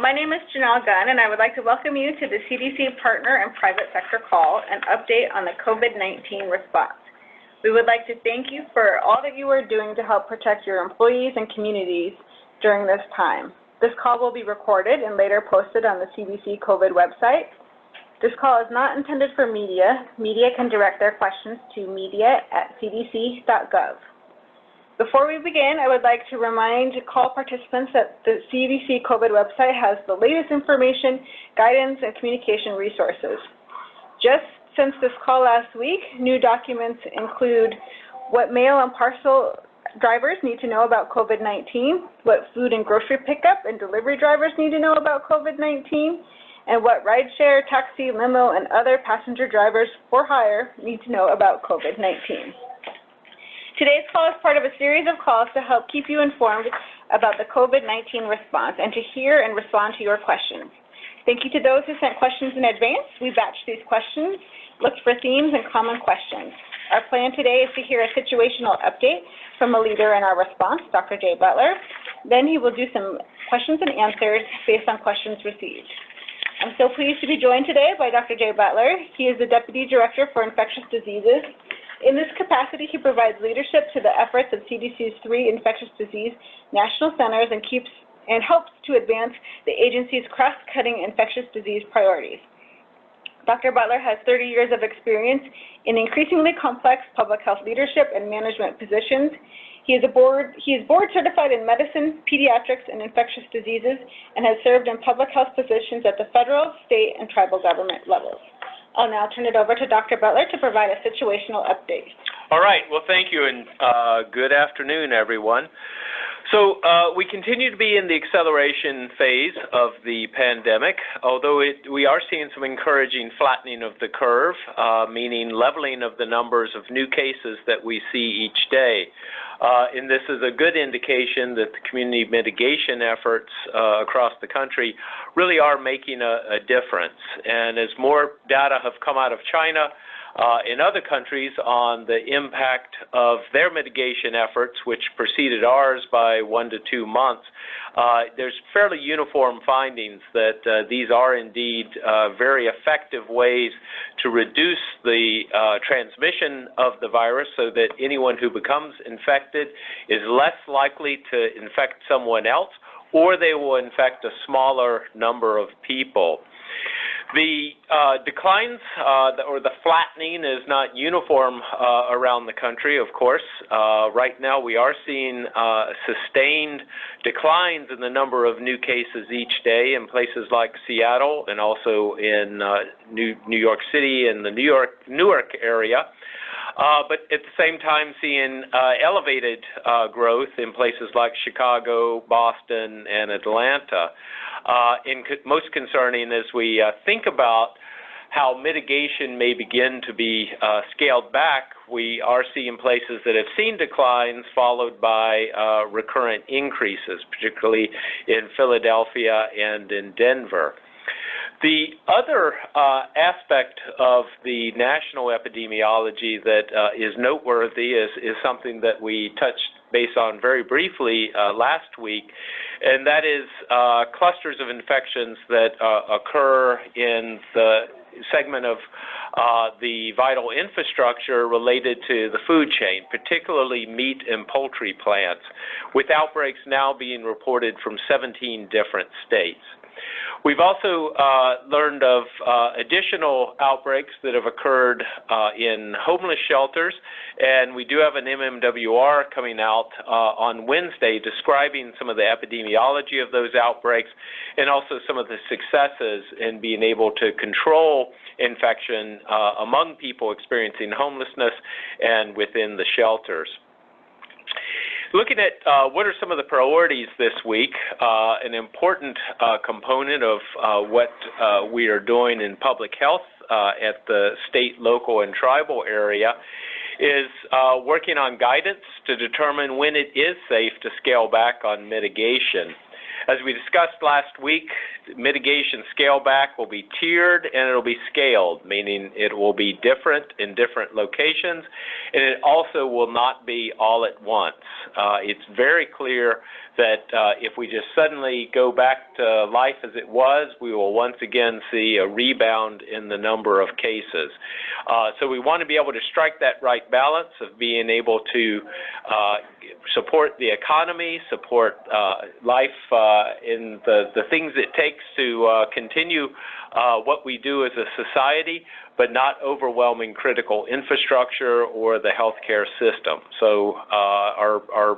My name is Janelle Gunn, and I would like to welcome you to the CDC Partner and Private Sector Call, an update on the COVID-19 response. We would like to thank you for all that you are doing to help protect your employees and communities during this time. This call will be recorded and later posted on the CDC COVID website. This call is not intended for media. Media can direct their questions to media@cdc.gov. Before we begin, I would like to remind call participants that the CDC COVID website has the latest information, guidance, and communication resources. Just since this call last week, new documents include what mail and parcel drivers need to know about COVID-19, what food and grocery pickup and delivery drivers need to know about COVID-19, and what rideshare, taxi, limo, and other passenger drivers for hire need to know about COVID-19. Today's call is part of a series of calls to help keep you informed about the COVID-19 response and to hear and respond to your questions. Thank you to those who sent questions in advance. We batched these questions, looked for themes and common questions. Our plan today is to hear a situational update from a leader in our response, Dr. Jay Butler. Then he will do some questions and answers based on questions received. I'm so pleased to be joined today by Dr. Jay Butler. He is the Deputy Director for Infectious Diseases. In this capacity, he provides leadership to the efforts of CDC's 3 infectious disease national centers and helps to advance the agency's cross-cutting infectious disease priorities. Dr. Butler has 30 years of experience in increasingly complex public health leadership and management positions. He is board certified in medicine, pediatrics, and infectious diseases, and has served in public health positions at the federal, state, and tribal government levels. I'll now turn it over to Dr. Butler to provide a situational update. All right. Well, thank you, and good afternoon, everyone. So we continue to be in the acceleration phase of the pandemic, although we are seeing some encouraging flattening of the curve, meaning leveling of the numbers of new cases that we see each day. And this is a good indication that the community mitigation efforts across the country really are making a difference. And as more data have come out of China, in other countries on the impact of their mitigation efforts, which preceded ours by 1 to 2 months, there's fairly uniform findings that these are indeed very effective ways to reduce the transmission of the virus so that anyone who becomes infected is less likely to infect someone else, or they will infect a smaller number of people. The declines or the flattening is not uniform around the country, of course. Right now we are seeing sustained declines in the number of new cases each day in places like Seattle and also in New York City and the Newark area. But at the same time seeing elevated growth in places like Chicago, Boston, and Atlanta. Most concerning as we think about how mitigation may begin to be scaled back, we are seeing places that have seen declines followed by recurrent increases, particularly in Philadelphia and in Denver. The other aspect of the national epidemiology that is noteworthy is something that we touched base on very briefly last week, and that is clusters of infections that occur in the segment of the vital infrastructure related to the food chain, particularly meat and poultry plants, with outbreaks now being reported from 17 different states. We've also learned of additional outbreaks that have occurred in homeless shelters, and we do have an MMWR coming out on Wednesday describing some of the epidemiology of those outbreaks and also some of the successes in being able to control infection among people experiencing homelessness and within the shelters. Looking at what are some of the priorities this week, an important component of what we are doing in public health at the state, local, and tribal area is working on guidance to determine when it is safe to scale back on mitigation. As we discussed last week, mitigation scale back will be tiered and it will be scaled, meaning it will be different in different locations, and it also will not be all at once. It's very clear that if we just suddenly go back to life as it was, we will once again see a rebound in the number of cases. So we want to be able to strike that right balance of being able to support the economy, support life in the things it takes to continue what we do as a society, but not overwhelming critical infrastructure or the healthcare system. So our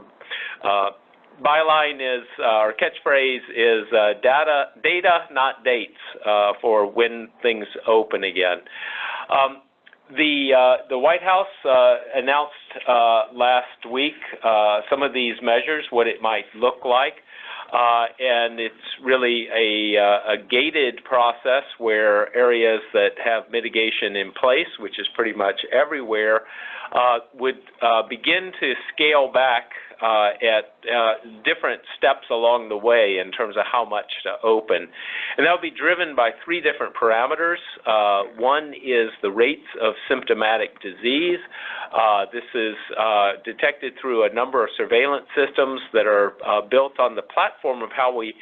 byline is, our catchphrase is data, not dates, for when things open again. The White House announced last week some of these measures, what it might look like, and it's really a gated process where areas that have mitigation in place, which is pretty much everywhere, would begin to scale back at different steps along the way in terms of how much to open. And that will be driven by three different parameters. One is the rates of symptomatic disease. This is detected through a number of surveillance systems that are built on the platform of how we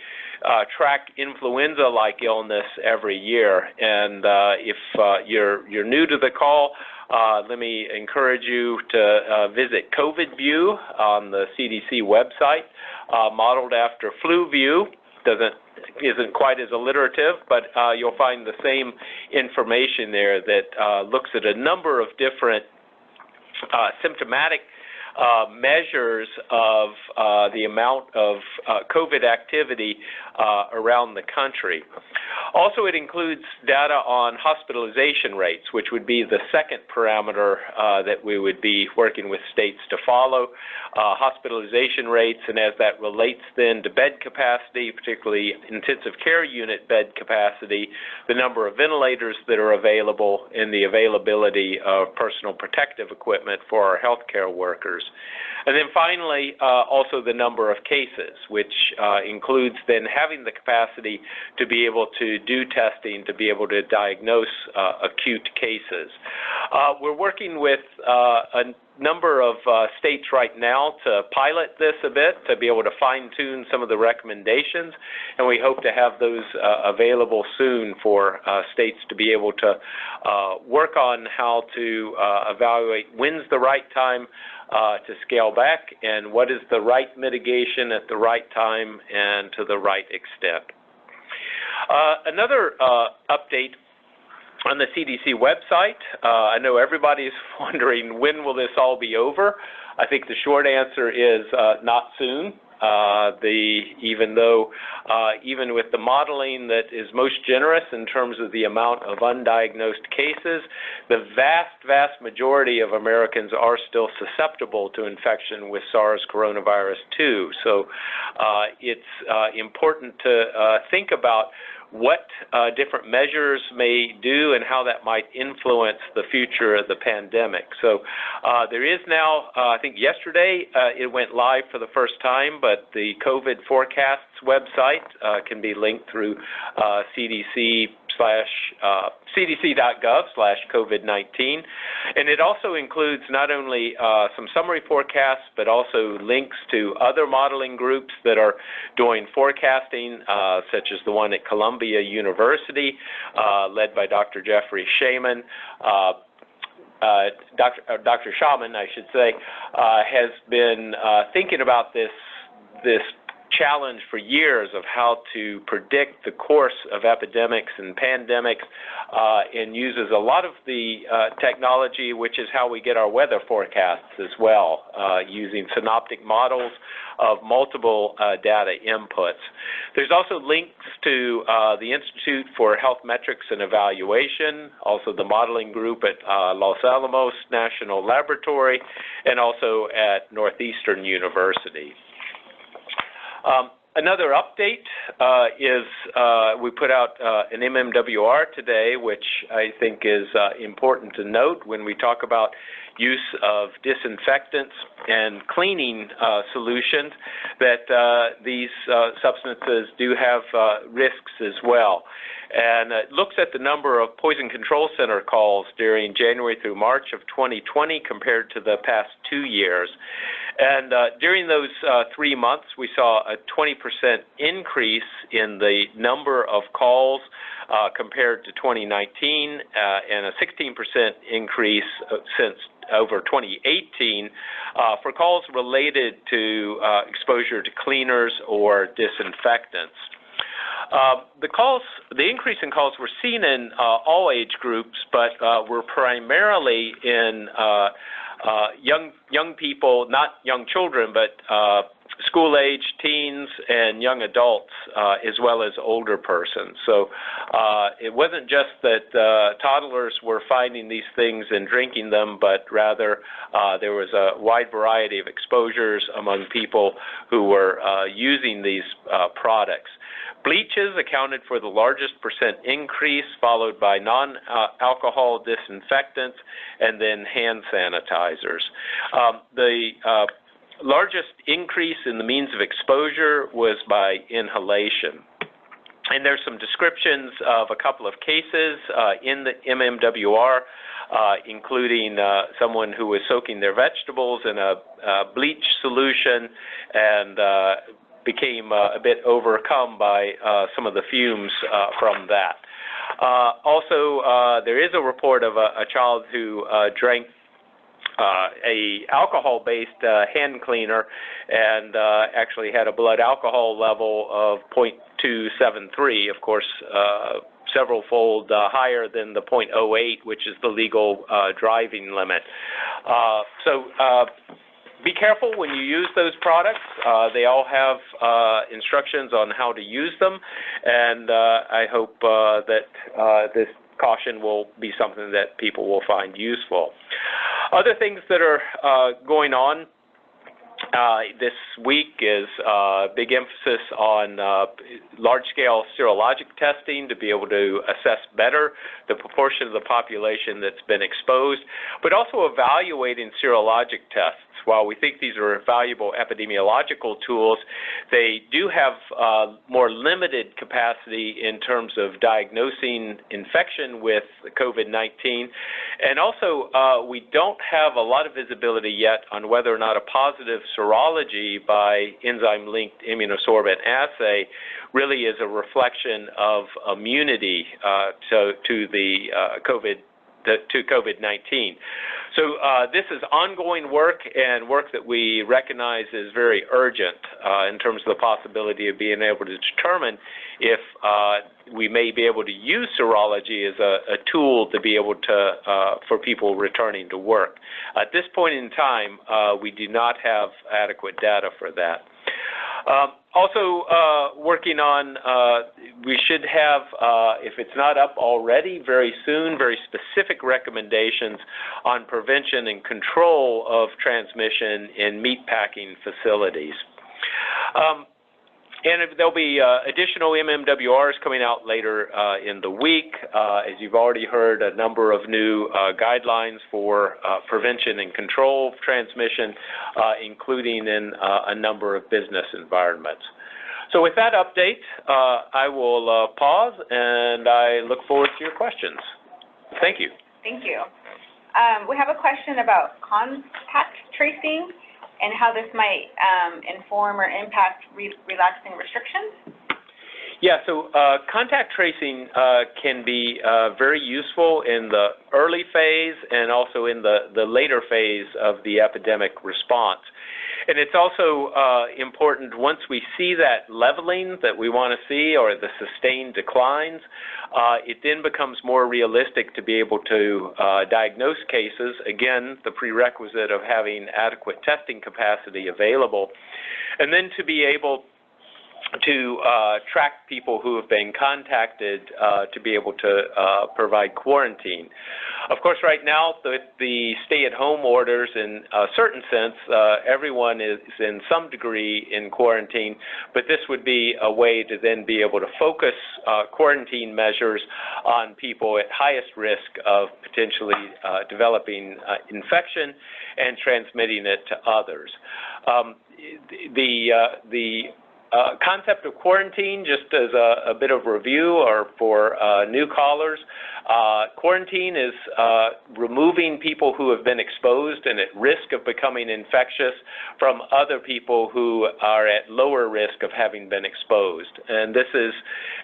track influenza-like illness every year. And if you're new to the call, let me encourage you to visit COVIDView on the CDC website, modeled after FluView. Isn't quite as alliterative, but you'll find the same information there that looks at a number of different symptomatic measures of the amount of COVID activity around the country. Also, it includes data on hospitalization rates, which would be the second parameter that we would be working with states to follow. Hospitalization rates, and as that relates then to bed capacity, particularly intensive care unit bed capacity, the number of ventilators that are available, and the availability of personal protective equipment for our healthcare workers. And then finally, also the number of cases, which includes then having the capacity to be able to do testing, to be able to diagnose acute cases. We're working with a number of states right now to pilot this a bit, to be able to fine-tune some of the recommendations, and we hope to have those available soon for states to be able to work on how to evaluate when's the right time to scale back and what is the right mitigation at the right time and to the right extent. Another update on the CDC website. I know everybody's wondering, when will this all be over? I think the short answer is not soon. Even with the modeling that is most generous in terms of the amount of undiagnosed cases, the vast majority of Americans are still susceptible to infection with SARS-CoV-2. So it's important to think about what different measures may do and how that might influence the future of the pandemic. So there is now, I think yesterday, it went live for the first time, but the COVID forecasts website can be linked through cdc.gov/COVID-19. And it also includes not only some summary forecasts, but also links to other modeling groups that are doing forecasting, such as the one at Columbia University, led by Dr. Jeffrey Shaman. Dr. Shaman, I should say, has been thinking about this challenge for years of how to predict the course of epidemics and pandemics, and uses a lot of the technology, which is how we get our weather forecasts as well, using synoptic models of multiple data inputs. There's also links to the Institute for Health Metrics and Evaluation, also the modeling group at Los Alamos National Laboratory, and also at Northeastern University. Another update is we put out an MMWR today, which I think is important to note when we talk about use of disinfectants and cleaning solutions, that these substances do have risks as well. And it looks at the number of Poison Control Center calls during January through March of 2020 compared to the past 2 years. And during those 3 months, we saw a 20% increase in the number of calls compared to 2019, and a 16% increase since over 2018 for calls related to exposure to cleaners or disinfectants. The increase in calls were seen in all age groups, but were primarily in young people, not young children, but school-age teens and young adults, as well as older persons. So it wasn't just that toddlers were finding these things and drinking them, but rather there was a wide variety of exposures among people who were using these products. Bleaches accounted for the largest percent increase, followed by non-alcohol disinfectants, and then hand sanitizers. The largest increase in the means of exposure was by inhalation. And there's some descriptions of a couple of cases in the MMWR, including someone who was soaking their vegetables in a bleach solution and became a bit overcome by some of the fumes from that. Also, there is a report of a child who drank a alcohol-based hand cleaner and actually had a blood alcohol level of 0.273, of course, several-fold higher than the 0.08, which is the legal driving limit. Be careful when you use those products. They all have instructions on how to use them, and I hope that this caution will be something that people will find useful. Other things that are going on this week is big emphasis on large-scale serologic testing to be able to assess better the proportion of the population that's been exposed, but also evaluating serologic tests. While we think these are valuable epidemiological tools, they do have more limited capacity in terms of diagnosing infection with COVID-19. And also, we don't have a lot of visibility yet on whether or not a positive serology by enzyme-linked immunosorbent assay really is a reflection of immunity to COVID-19. So this is ongoing work, and work that we recognize is very urgent in terms of the possibility of being able to determine if we may be able to use serology as a tool to be able to, for people returning to work. At this point in time, we do not have adequate data for that. Also working on, we should have, if it's not up already, very soon, very specific recommendations on prevention and control of transmission in meatpacking facilities. And there'll be additional MMWRs coming out later in the week. As you've already heard, a number of new guidelines for prevention and control of transmission, including in a number of business environments. So with that update, I will pause, and I look forward to your questions. Thank you. Thank you. We have a question about contact tracing and how this might inform or impact relaxing restrictions. Yeah, so contact tracing can be very useful in the early phase and also in the later phase of the epidemic response. And it's also important once we see that leveling that we want to see, or the sustained declines, it then becomes more realistic to be able to diagnose cases. Again, the prerequisite of having adequate testing capacity available, and then to be able to track people who have been contacted to be able to provide quarantine. Of course, right now, the stay-at-home orders, in a certain sense, everyone is in some degree in quarantine, but this would be a way to then be able to focus quarantine measures on people at highest risk of potentially developing infection and transmitting it to others. The concept of quarantine, just as a bit of review or for new callers, quarantine is removing people who have been exposed and at risk of becoming infectious from other people who are at lower risk of having been exposed. And this is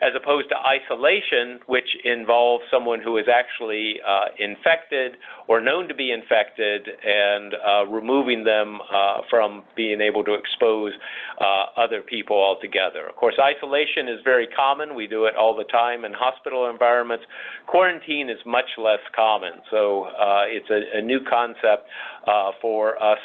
as opposed to isolation, which involves someone who is actually infected or known to be infected and removing them from being able to expose other people altogether. Of course, isolation is very common. We do it all the time in hospital environments. Quarantine is much less common, so it's a new concept for us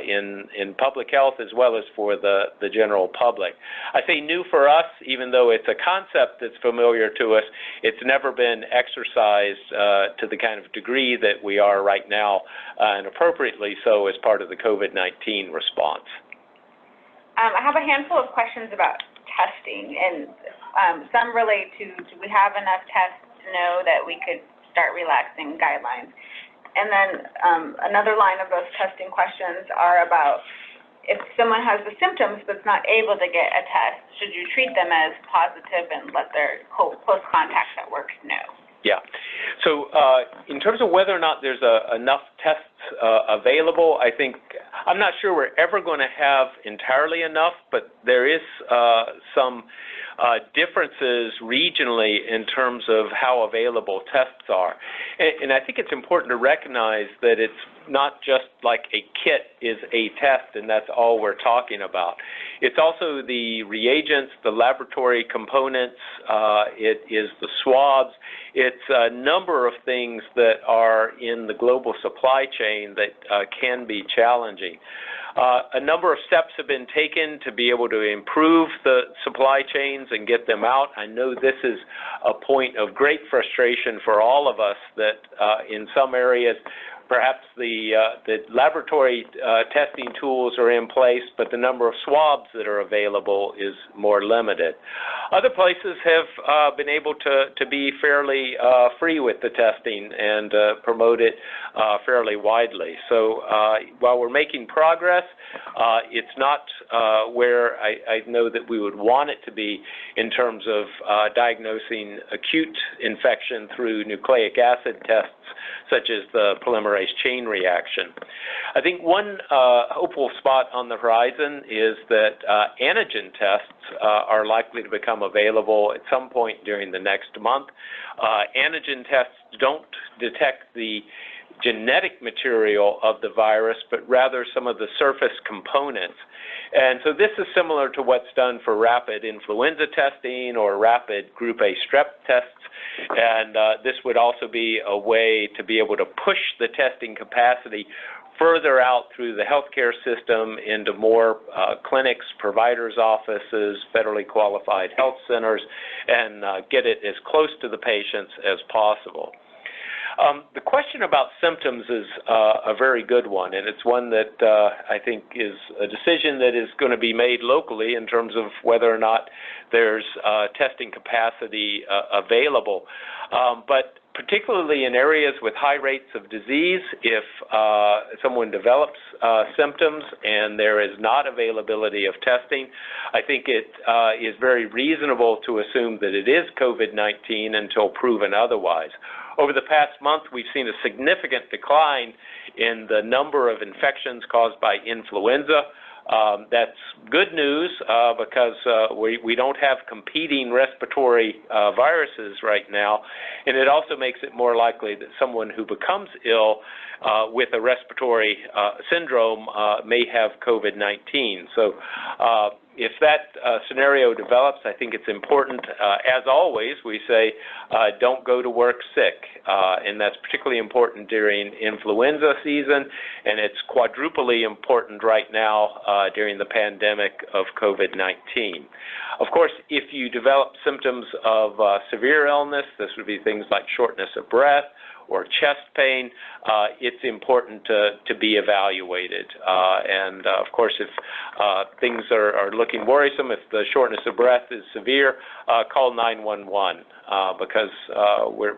in public health as well as for the general public. I say new for us, even though it's a concept that's familiar to us. It's never been exercised to the kind of degree that we are right now, and appropriately so as part of the COVID-19 response. I have a handful of questions about testing, and some relate to, do we have enough tests to know that we could start relaxing guidelines? And then another line of those testing questions are about if someone has the symptoms but's not able to get a test, should you treat them as positive and let their close contacts at work know? Yeah. So in terms of whether or not there's enough tests available, I think, I'm not sure we're ever going to have entirely enough, but there is some differences regionally in terms of how available tests are. And I think it's important to recognize that it's not just like a kit is a test and that's all we're talking about. It's also the reagents, the laboratory components, it is the swabs. It's a number of things that are in the global supply chain that can be challenging. A number of steps have been taken to be able to improve the supply chains and get them out. I know this is a point of great frustration for all of us that in some areas perhaps the laboratory testing tools are in place, but the number of swabs that are available is more limited. Other places have been able to be fairly free with the testing and promote it fairly widely. So while we're making progress, it's not where I know that we would want it to be in terms of diagnosing acute infection through nucleic acid tests, such as the polymerase chain reaction. I think one hopeful spot on the horizon is that antigen tests are likely to become available at some point during the next month. Antigen tests don't detect the genetic material of the virus, but rather some of the surface components. And so this is similar to what's done for rapid influenza testing or rapid group A strep tests. And this would also be a way to be able to push the testing capacity further out through the healthcare system into more clinics, providers' offices, federally qualified health centers, and get it as close to the patients as possible. The question about symptoms is a very good one, and it's one that I think is a decision that is going to be made locally in terms of whether or not there's testing capacity available. But particularly in areas with high rates of disease, if someone develops symptoms and there is not availability of testing, I think it is very reasonable to assume that it is COVID-19 until proven otherwise. Over the past month, we've seen a significant decline in the number of infections caused by influenza. That's good news because we don't have competing respiratory viruses right now, and it also makes it more likely that someone who becomes ill with a respiratory syndrome may have COVID-19. So if that scenario develops, I think it's important, as always, we say don't go to work sick, and that's particularly important during influenza season, and it's quadruply important right now during the pandemic of COVID-19. Of course, if you develop symptoms of severe illness, this would be things like shortness of breath or chest pain, it's important to be evaluated. And of course, if things are looking worrisome, if the shortness of breath is severe, call 911 because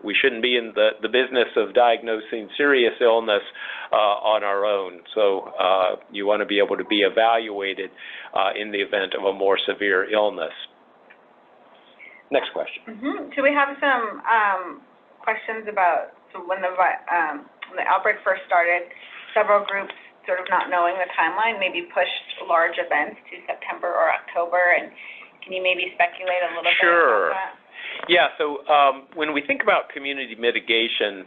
we shouldn't be in the business of diagnosing serious illness on our own. So you want to be able to be evaluated in the event of a more severe illness. Next question. So we have some questions about when the outbreak first started, several groups sort of not knowing the timeline maybe pushed large events to September or October, and can you maybe speculate a little bit about that? Yeah, so when we think about community mitigation,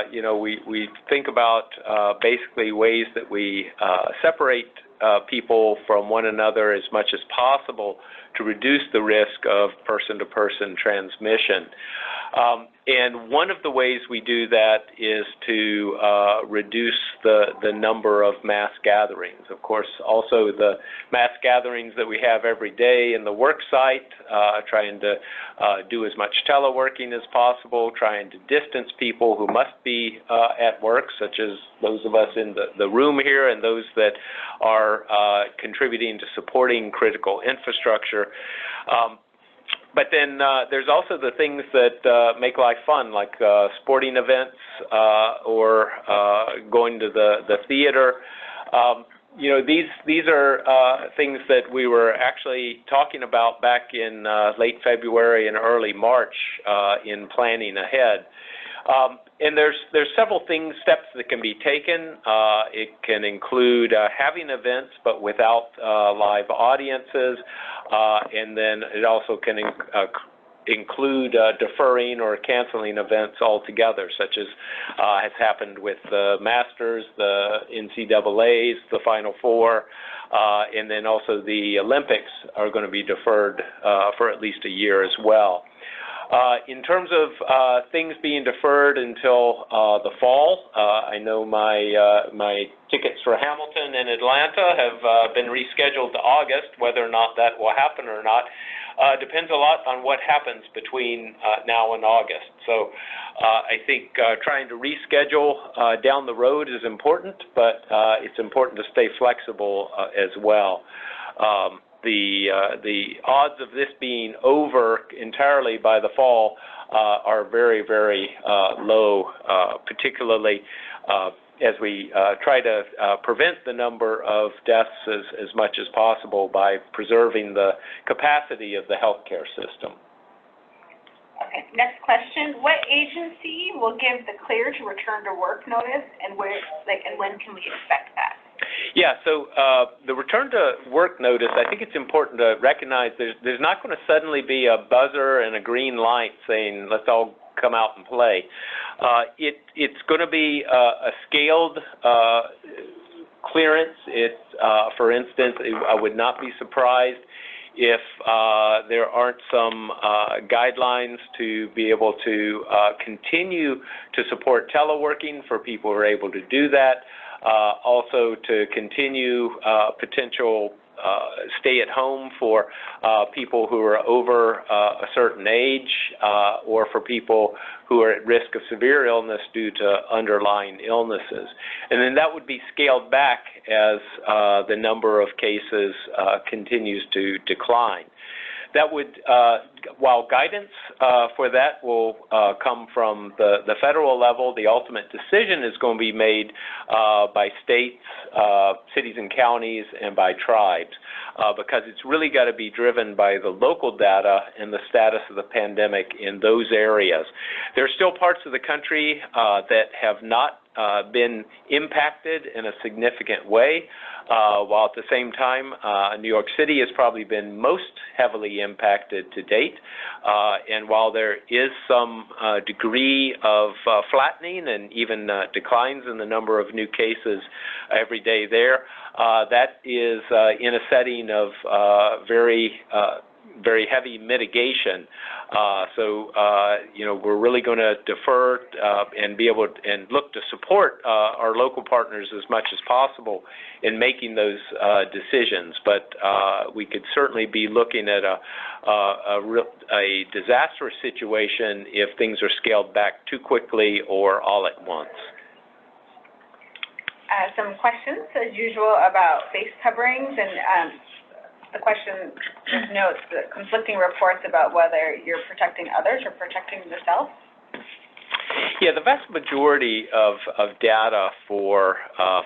you know, we think about basically ways that we separate people from one another as much as possible to reduce the risk of person-to-person transmission. And one of the ways we do that is to reduce the number of mass gatherings. Of course, also the mass gatherings that we have every day in the work site, trying to do as much teleworking as possible, trying to distance people who must be at work, such as those of us in the room here and those that are contributing to supporting critical infrastructure. But then there's also the things that make life fun, like sporting events or going to the theater. You know, these are things that we were actually talking about back in late February and early March in planning ahead. And there's several steps that can be taken. It can include having events but without live audiences, and then it also can include deferring or canceling events altogether, such as has happened with the Masters, the NCAAs, the Final Four, and then also the Olympics are going to be deferred for at least a year as well. In terms of things being deferred until the fall, I know my tickets for Hamilton and Atlanta have been rescheduled to August. Whether or not that will happen or not depends a lot on what happens between now and August. So I think trying to reschedule down the road is important, but it's important to stay flexible as well. The odds of this being over entirely by the fall are very, very low, particularly as we try to prevent the number of deaths as much as possible by preserving the capacity of the healthcare system. Okay, next question. What agency will give the clear to return to work notice, and when can we expect that? Yeah, so the return to work notice, I think it's important to recognize there's not going to suddenly be a buzzer and a green light saying, let's all come out and play. It's going to be a scaled clearance. For instance, I would not be surprised if there aren't some guidelines to be able to continue to support teleworking for people who are able to do that. Also to continue potential stay at home for people who are over a certain age or for people who are at risk of severe illness due to underlying illnesses. And then that would be scaled back as the number of cases continues to decline. That would, while guidance for that will come from the federal level, the ultimate decision is going to be made by states, cities and counties, and by tribes, because it's really got to be driven by the local data and the status of the pandemic in those areas. There are still parts of the country that have not been impacted in a significant way, while at the same time, New York City has probably been most heavily impacted to date. And while there is some degree of flattening and even declines in the number of new cases every day there, that is in a setting of very heavy mitigation. So, we're really going to defer and be able to, and look to support our local partners as much as possible in making those decisions. But we could certainly be looking at a disastrous situation if things are scaled back too quickly or all at once. Some questions, as usual, about face coverings, and the question notes the conflicting reports about whether you're protecting others or protecting yourself. Yeah, the vast majority of data for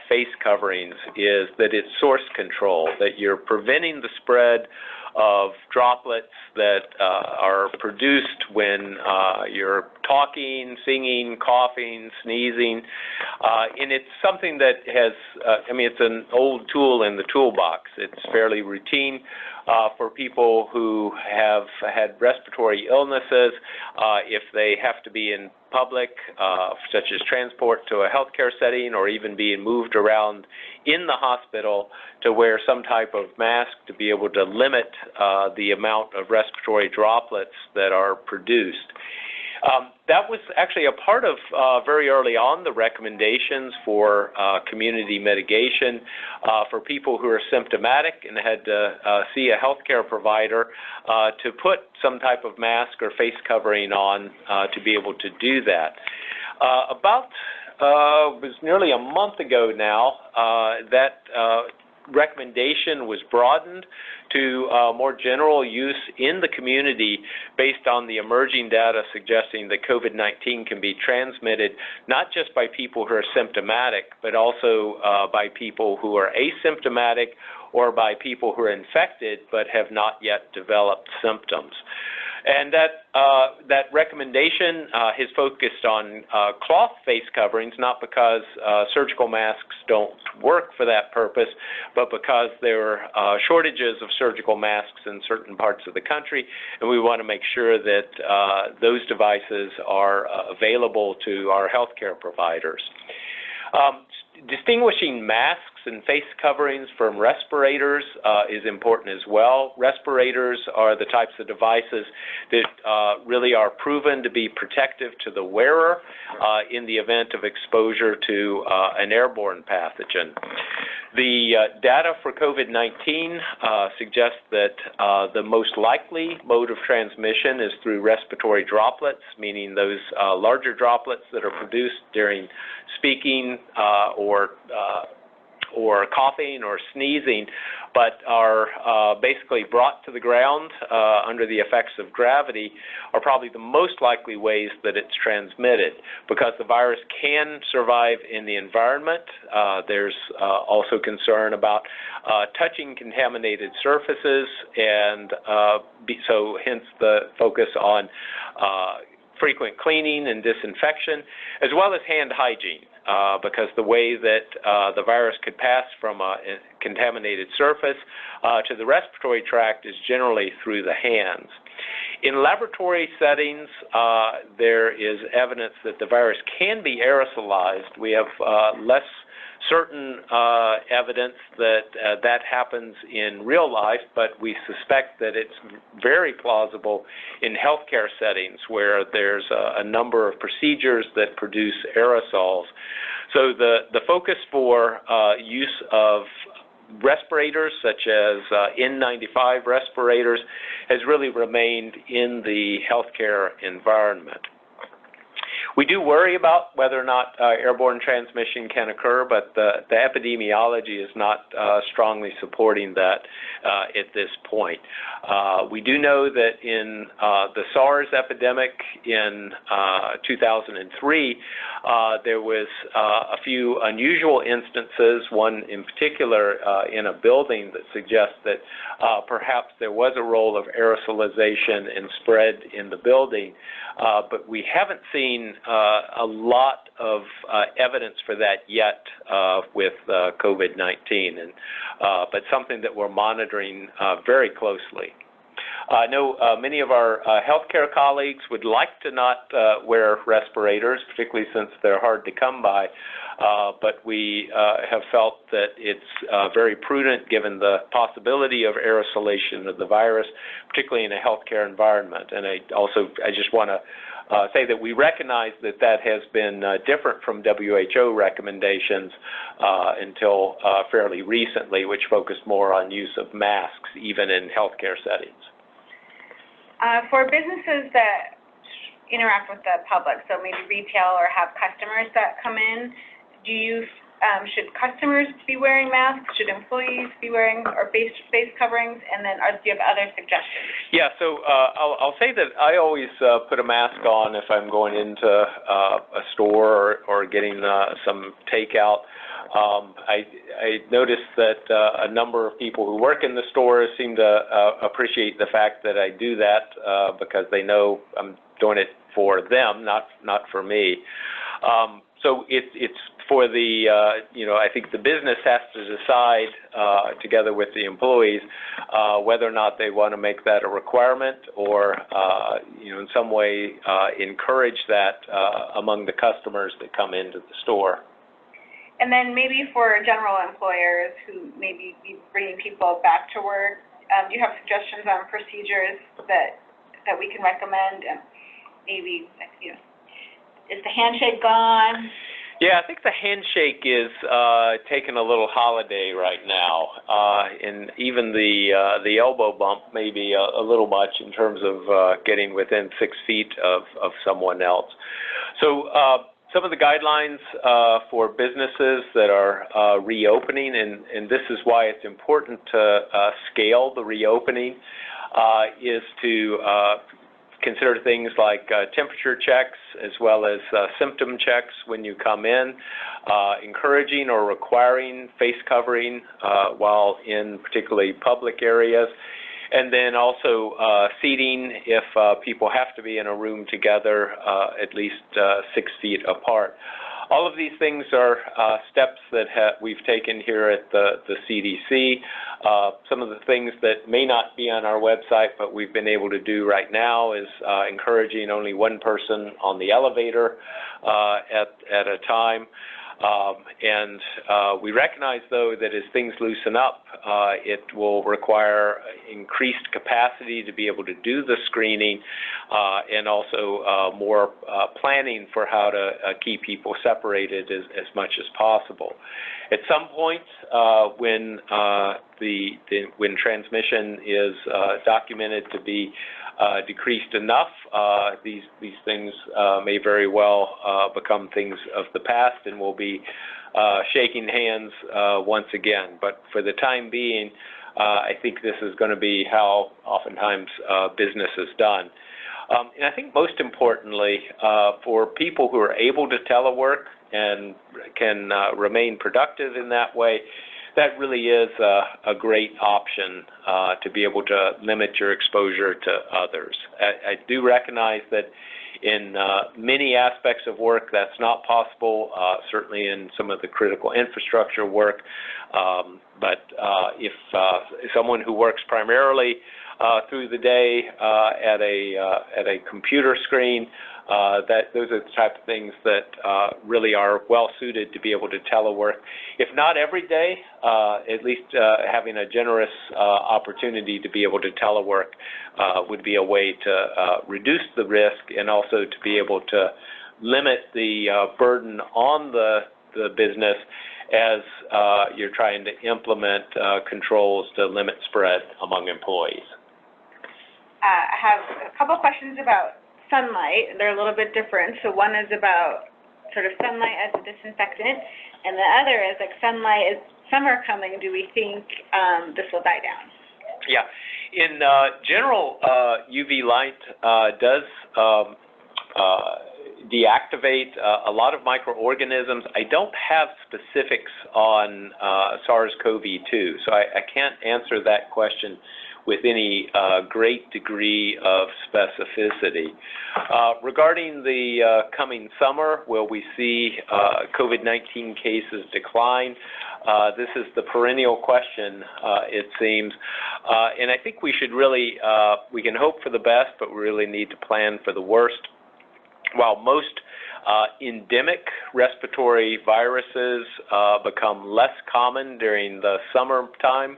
face coverings is that it's source control, that you're preventing the spread of droplets that are produced when you're talking, singing, coughing, sneezing. And it's something that has, it's an old tool in the toolbox. It's fairly routine for people who have had respiratory illnesses. If they have to be in public, such as transport to a healthcare setting or even being moved around in the hospital, to wear some type of mask to be able to limit the amount of respiratory droplets that are produced. That was actually a part of very early on the recommendations for community mitigation for people who are symptomatic and had to see a healthcare provider to put some type of mask or face covering on to be able to do that. It was nearly a month ago now that recommendation was broadened to more general use in the community based on the emerging data suggesting that COVID-19 can be transmitted not just by people who are symptomatic, but also by people who are asymptomatic or by people who are infected but have not yet developed symptoms. And that recommendation is focused on cloth face coverings, not because surgical masks don't work for that purpose, but because there are shortages of surgical masks in certain parts of the country, and we want to make sure that those devices are available to our healthcare providers. Distinguishing masks and face coverings from respirators is important as well. Respirators are the types of devices that really are proven to be protective to the wearer in the event of exposure to an airborne pathogen. The data for COVID-19 suggests that the most likely mode of transmission is through respiratory droplets, meaning those larger droplets that are produced during speaking or coughing or sneezing, but are basically brought to the ground under the effects of gravity, are probably the most likely ways that it's transmitted. Because the virus can survive in the environment, there's also concern about touching contaminated surfaces, and so hence the focus on frequent cleaning and disinfection, as well as hand hygiene. Because the way that the virus could pass from a contaminated surface to the respiratory tract is generally through the hands. In laboratory settings, there is evidence that the virus can be aerosolized. We have less certain evidence that that happens in real life, but we suspect that it's very plausible in healthcare settings where there's a number of procedures that produce aerosols. So the focus for use of respirators, such as N95 respirators, has really remained in the healthcare environment. We do worry about whether or not airborne transmission can occur, but the epidemiology is not strongly supporting that. at this point. We do know that in the SARS epidemic in 2003, there was a few unusual instances, one in particular in a building that suggests that perhaps there was a role of aerosolization and spread in the building, but we haven't seen a lot of evidence for that yet with COVID-19, but something that we're monitoring very closely. I know many of our healthcare colleagues would like to not wear respirators, particularly since they're hard to come by, but we have felt that it's very prudent given the possibility of aerosolation of the virus, particularly in a healthcare environment. And I just want to say that we recognize that that has been different from WHO recommendations until fairly recently, which focused more on use of masks, even in healthcare settings. For businesses that interact with the public, so maybe retail or have customers that come in, should customers be wearing masks? Should employees be wearing or face coverings? And then do you have other suggestions? Yeah, so I'll say that I always put a mask on if I'm going into a store or getting some takeout. I noticed that a number of people who work in the stores seem to appreciate the fact that I do that because they know I'm doing it for them, not for me. So it's for the, I think the business has to decide together with the employees whether or not they want to make that a requirement or, in some way encourage that among the customers that come into the store. And then maybe for general employers who maybe be bringing people back to work, do you have suggestions on procedures that we can recommend? And maybe, is the handshake gone? Yeah, I think the handshake is taking a little holiday right now, and even the elbow bump may be a little much in terms of getting within 6 feet of someone else. So some of the guidelines for businesses that are reopening, and this is why it's important to scale the reopening, is to consider things like temperature checks as well as symptom checks when you come in, encouraging or requiring face covering while in particularly public areas, and then also seating if people have to be in a room together at least 6 feet apart. All of these things are steps that we've taken here at the CDC. Some of the things that may not be on our website but we've been able to do right now is encouraging only one person on the elevator at a time. And we recognize, though, that as things loosen up, it will require increased capacity to be able to do the screening and also more planning for how to keep people separated as much as possible. At some point, when transmission is documented to be decreased enough, these things may very well become things of the past, and we'll be shaking hands once again. But for the time being, I think this is going to be how oftentimes business is done. And I think most importantly, for people who are able to telework and can remain productive in that way, that really is a great option to be able to limit your exposure to others. I do recognize that in many aspects of work that's not possible, certainly in some of the critical infrastructure work, but if someone who works primarily through the day at a computer screen, those are the type of things that really are well suited to be able to telework. If not every day, at least having a generous opportunity to be able to telework would be a way to reduce the risk and also to be able to limit the burden on the business as you're trying to implement controls to limit spread among employees. I have a couple questions about sunlight. They're a little bit different. So one is about sort of sunlight as a disinfectant, and the other is like sunlight, is summer coming, do we think this will die down? Yeah. In general, UV light does deactivate a lot of microorganisms. I don't have specifics on SARS-CoV-2, so I can't answer that question with any great degree of specificity. Regarding the coming summer, will we see COVID-19 cases decline? This is the perennial question, it seems. And I think we should really, we can hope for the best, but we really need to plan for the worst. While most endemic respiratory viruses become less common during the summertime,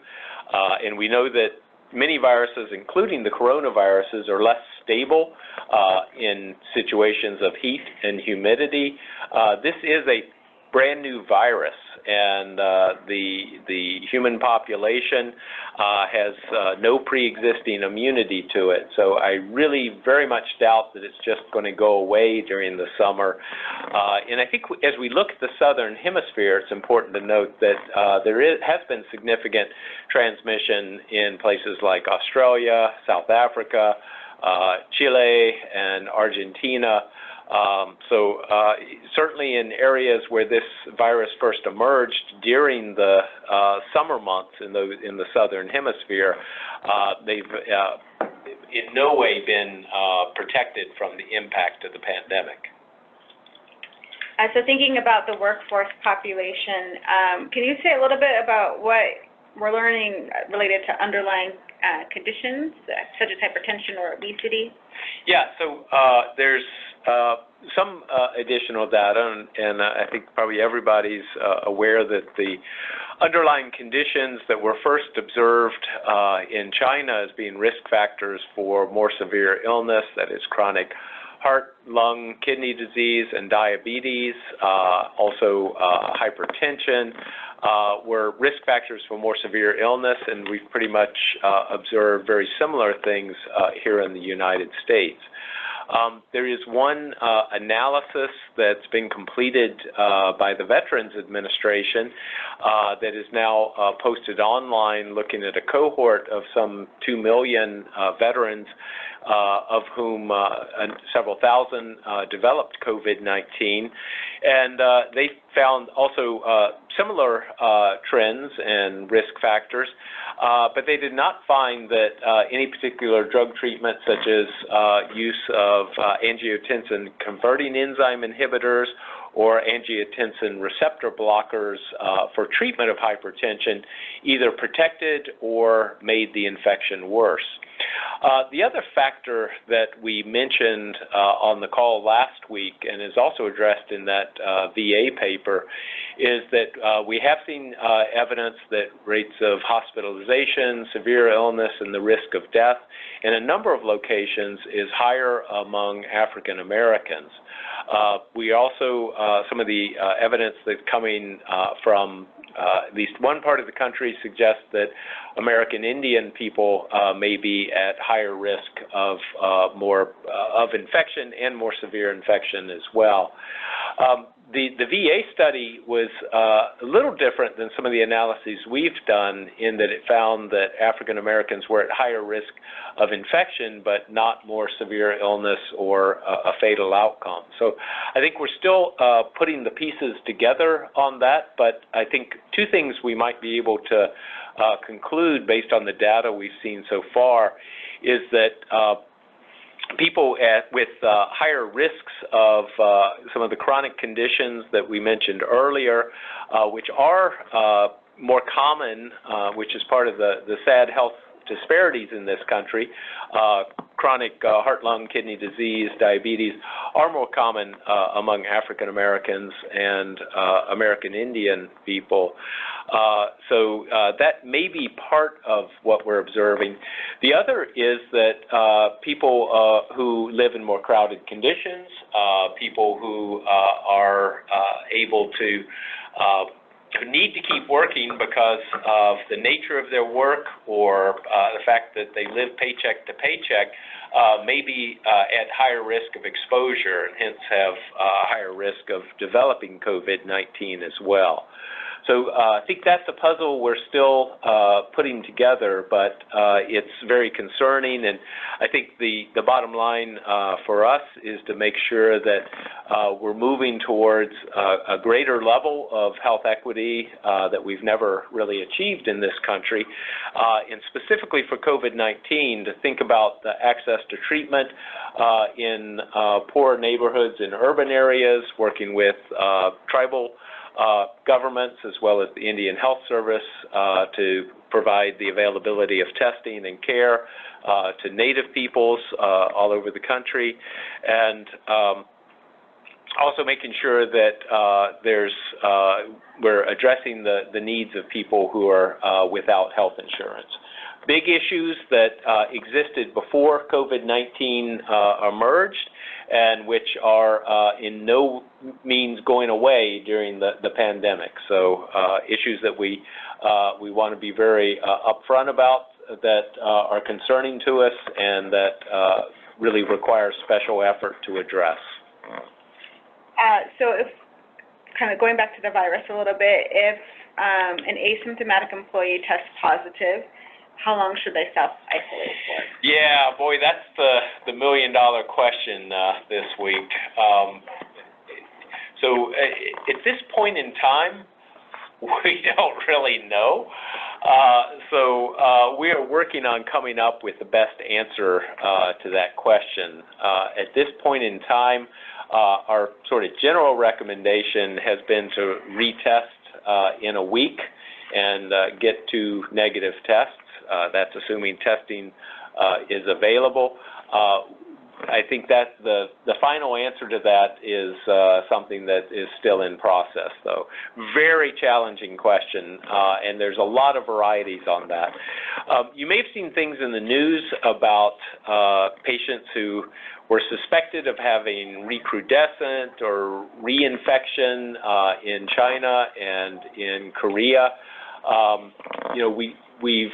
and we know that many viruses, including the coronaviruses, are less stable in situations of heat and humidity. This is a brand new virus, and the human population has no pre-existing immunity to it. So I really very much doubt that it's just going to go away during the summer. And I think as we look at the southern hemisphere, it's important to note that has been significant transmission in places like Australia, South Africa, Chile, and Argentina. Certainly in areas where this virus first emerged during the summer months in the southern hemisphere, they've in no way been protected from the impact of the pandemic. So thinking about the workforce population, can you say a little bit about what we're learning related to underlying conditions such as hypertension or obesity? Yeah, so there's some additional data, and I think probably everybody's aware that the underlying conditions that were first observed in China as being risk factors for more severe illness, that is chronic heart, lung, kidney disease, and diabetes, also hypertension, were risk factors for more severe illness, and we've pretty much observed very similar things here in the United States. There is one analysis that's been completed by the Veterans Administration that is now posted online, looking at a cohort of some 2 million veterans, of whom several thousand developed COVID-19. And they found also similar trends and risk factors, but they did not find that any particular drug treatment, such as use of angiotensin converting enzyme inhibitors or angiotensin receptor blockers for treatment of hypertension, either protected or made the infection worse. The other factor that we mentioned on the call last week, and is also addressed in that VA paper, is that we have seen evidence that rates of hospitalization, severe illness, and the risk of death in a number of locations is higher among African Americans. We also, some of the evidence that's coming from at least one part of the country suggests that American Indian people may be at higher risk of of infection and more severe infection as well. The VA study was a little different than some of the analyses we've done, in that it found that African Americans were at higher risk of infection, but not more severe illness or a fatal outcome. So I think we're still putting the pieces together on that, but I think two things we might be able to conclude based on the data we've seen so far is that people with higher risks of some of the chronic conditions that we mentioned earlier, which are more common, which is part of the sad health disparities in this country, chronic heart, lung, kidney disease, diabetes, are more common among African Americans and American Indian people. So that may be part of what we're observing. The other is that people who live in more crowded conditions, people who are able to who need to keep working because of the nature of their work or the fact that they live paycheck to paycheck, may be at higher risk of exposure and hence have a higher risk of developing COVID-19 as well. So I think that's a puzzle we're still putting together, but it's very concerning. And I think the bottom line for us is to make sure that we're moving towards a greater level of health equity that we've never really achieved in this country. And specifically for COVID-19, to think about the access to treatment in poor neighborhoods in urban areas, working with tribal governments as well as the Indian Health Service to provide the availability of testing and care to Native peoples all over the country, and also making sure that we're addressing the needs of people who are without health insurance. Big issues that existed before COVID-19 emerged, and which are in no means going away during the pandemic. So issues that we want to be very upfront about, that are concerning to us, and that really require special effort to address. So if, kind of going back to the virus a little bit, if an asymptomatic employee tests positive, how long should they self-isolate for? Yeah, boy, that's the million-dollar question this week. So at this point in time, we don't really know. So we are working on coming up with the best answer to that question. At this point in time, our sort of general recommendation has been to retest in a week and get 2 negative tests. That's assuming testing is available. I think that the final answer to that is something that is still in process, though. Very challenging question, and there's a lot of varieties on that. You may have seen things in the news about patients who were suspected of having recrudescent or reinfection in China and in Korea. You know, we've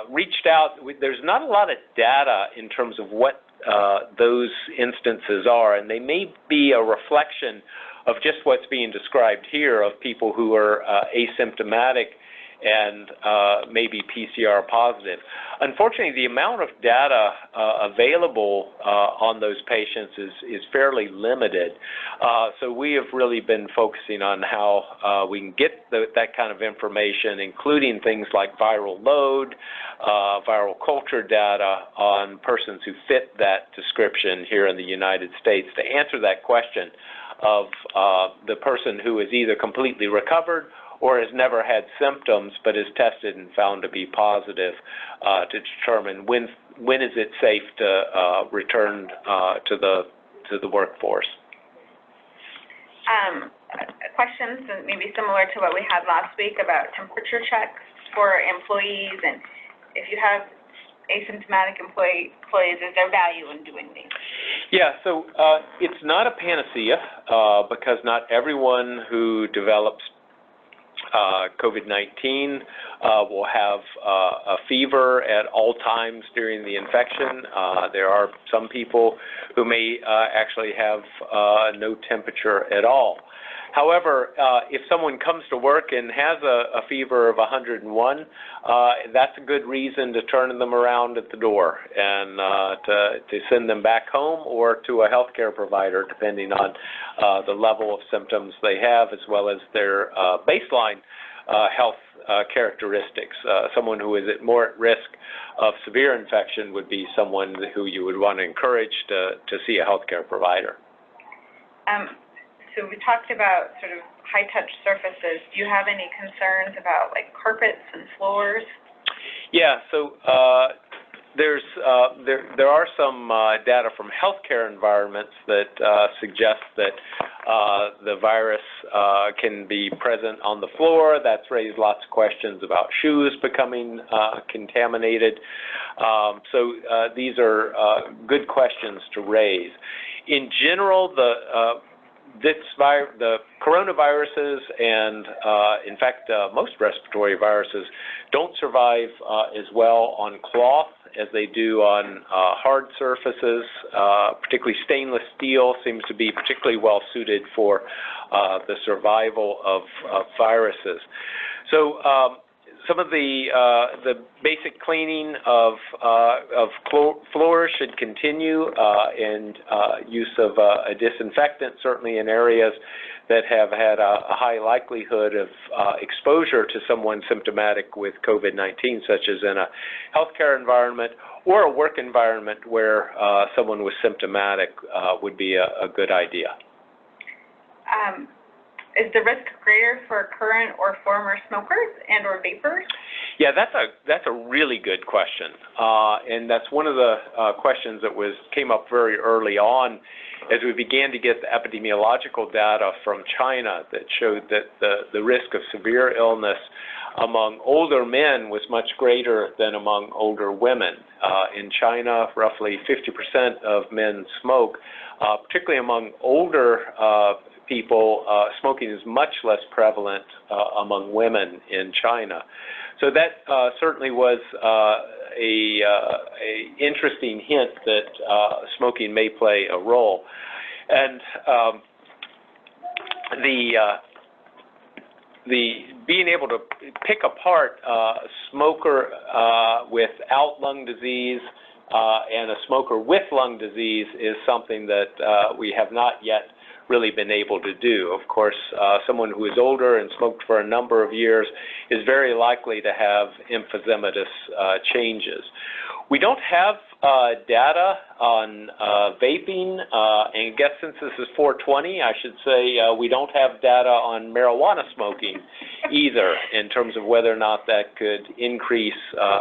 reached out. There's not a lot of data in terms of what those instances are, and they may be a reflection of just what's being described here, of people who are asymptomatic and maybe PCR positive. Unfortunately, the amount of data available on those patients is fairly limited. So we have really been focusing on how we can get that kind of information, including things like viral load, viral culture data on persons who fit that description here in the United States, to answer that question of the person who is either completely recovered or has never had symptoms but is tested and found to be positive, to determine when is it safe to return to the workforce. Questions maybe similar to what we had last week about temperature checks for employees, and if you have asymptomatic employees, is there value in doing these? Yeah, so it's not a panacea because not everyone who develops COVID-19 will have a fever at all times during the infection. There are some people who may actually have no temperature at all. However, if someone comes to work and has a fever of 101, that's a good reason to turn them around at the door and to send them back home or to a healthcare provider, depending on the level of symptoms they have, as well as their baseline health characteristics. Someone who is more at risk of severe infection would be someone who you would want to encourage to see a healthcare provider. So we talked about sort of high-touch surfaces. Do you have any concerns about like carpets and floors? Yeah, so there are some data from healthcare environments that suggest that the virus can be present on the floor. That's raised lots of questions about shoes becoming contaminated. So these are good questions to raise. In general, the coronaviruses and, in fact, most respiratory viruses don't survive as well on cloth as they do on hard surfaces. Particularly stainless steel seems to be particularly well suited for the survival of viruses. So some of the basic cleaning of floors should continue, and use of a disinfectant, certainly in areas that have had a high likelihood of exposure to someone symptomatic with COVID-19, such as in a healthcare environment or a work environment where someone was symptomatic would be a good idea. Is the risk greater for current or former smokers and or vapors? Yeah, that's a really good question, and that's one of the questions that came up very early on as we began to get the epidemiological data from China that showed that the risk of severe illness among older men was much greater than among older women. In China, roughly 50% of men smoke, particularly among older people. Smoking is much less prevalent among women in China. So that certainly was a interesting hint that smoking may play a role. And the being able to pick apart a smoker without lung disease and a smoker with lung disease is something that we have not yet really been able to do. Of course, someone who is older and smoked for a number of years is very likely to have emphysematous changes. We don't have data on vaping, and I guess since this is 420, I should say we don't have data on marijuana smoking either in terms of whether or not that could increase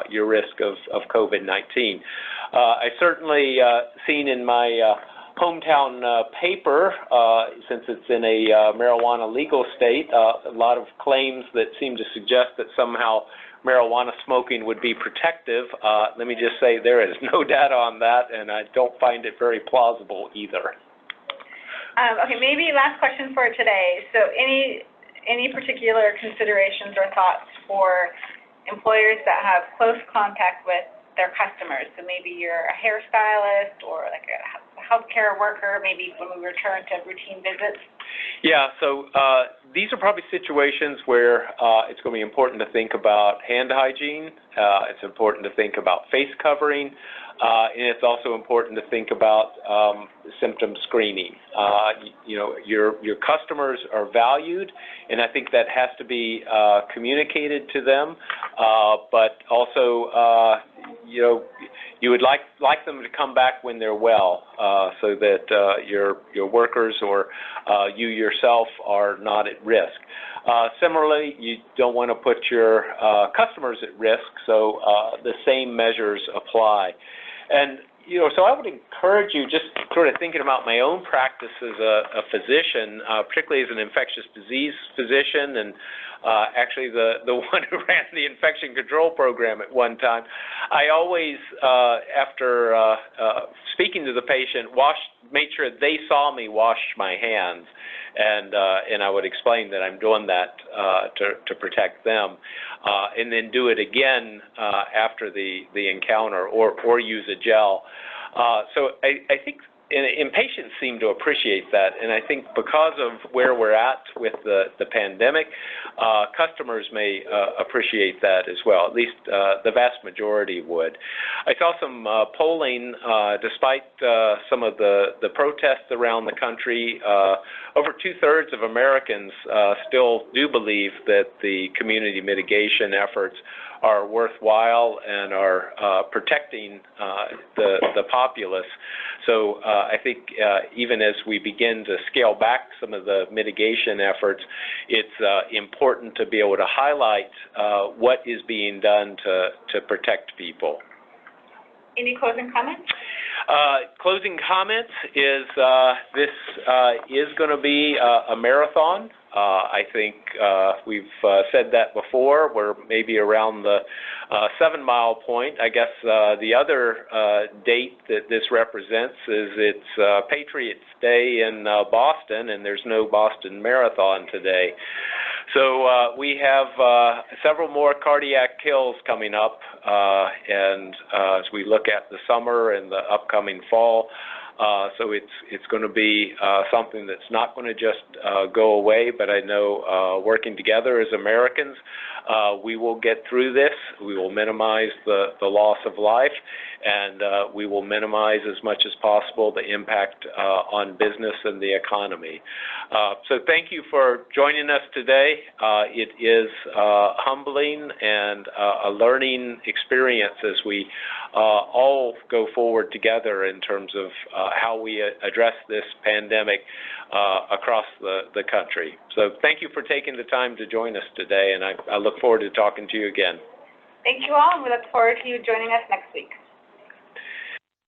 your risk of COVID-19. I certainly seen in my hometown paper, since it's in a marijuana legal state, a lot of claims that seem to suggest that somehow marijuana smoking would be protective. Let me just say there is no data on that, and I don't find it very plausible either. Okay, maybe last question for today. So any particular considerations or thoughts for employers that have close contact with their customers? So maybe you're a hairstylist or like a healthcare worker, maybe when we return to routine visits? Yeah, so these are probably situations where it's going to be important to think about hand hygiene. It's important to think about face covering, and it's also important to think about symptom screening. You know, your customers are valued, and I think that has to be communicated to them. But also, you know, you would like them to come back when they're well, so that your workers or you yourself are not at risk. Similarly, you don't want to put your customers at risk, so the same measures apply. And you know, so I would encourage you, just sort of thinking about my own practice as a physician, particularly as an infectious disease physician, and actually the one who ran the infection control program at one time. I always, after speaking to the patient, made sure they saw me wash my hands, and I would explain that I'm doing that to protect them, and then do it again after the encounter, or use a gel. So I think and patients seem to appreciate that, and I think because of where we're at with the pandemic, customers may appreciate that as well. At least the vast majority would. I saw some polling, despite some of the protests around the country, over 2/3 of Americans still do believe that the community mitigation efforts are worthwhile and are protecting the populace. So I think even as we begin to scale back some of the mitigation efforts, it's important to be able to highlight what is being done to protect people. Any closing comments? Closing comments is this is going to be a marathon. I think we've said that before. We're maybe around the 7-mile point. I guess the other date that this represents is it's Patriots Day in Boston, and there's no Boston Marathon today. So we have several more cardiac kills coming up, and as we look at the summer and the upcoming fall. So it's going to be something that's not going to just go away, but I know working together as Americans, we will get through this. We will minimize the loss of life, and we will minimize as much as possible the impact on business and the economy. So thank you for joining us today. It is humbling and a learning experience as we all go forward together in terms of how we address this pandemic across the country. So thank you for taking the time to join us today, and I look forward to talking to you again. Thank you all, and we look forward to you joining us next week.